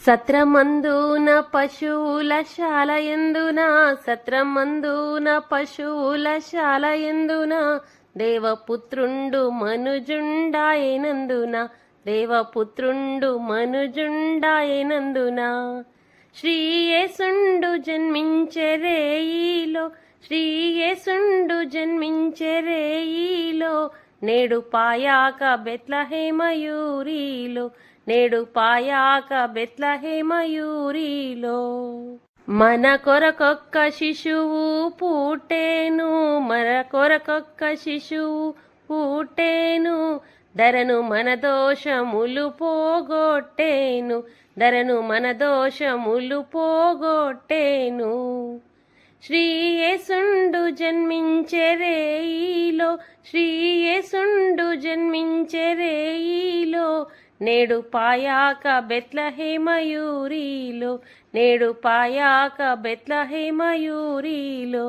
సత్రమందున పశువుల శాలయందున సత్రమందున పశువుల శాలయందున దేవపుత్రుండు మనుజుండాయనందున దేవపుత్రుండు మనుజుండాయనందున శ్రీయేసుండు జన్మించెరేయిలో శ్రీయేసుండు జన్మించెరేయిలో నేడు పాయాక బెత్లహేమయూరిలో నేడు పాయాక బెత్లహేమయూరిలో మన కొరకొక్క శిశువు పుట్టేను మన కొరకొక్క శిశువు పుట్టేను ధరను మన దోషములు పోగొట్టేను ధరను మన దోషములు పోగొట్టేను శ్రీయేసుండు జన్మించెరేయిలో శ్రీయేసుండు జన్మించెరేయిలో నేడు పాయాక బెత్లహేమయూరిలో నేడు పాయాక బెత్లహేమయూరిలో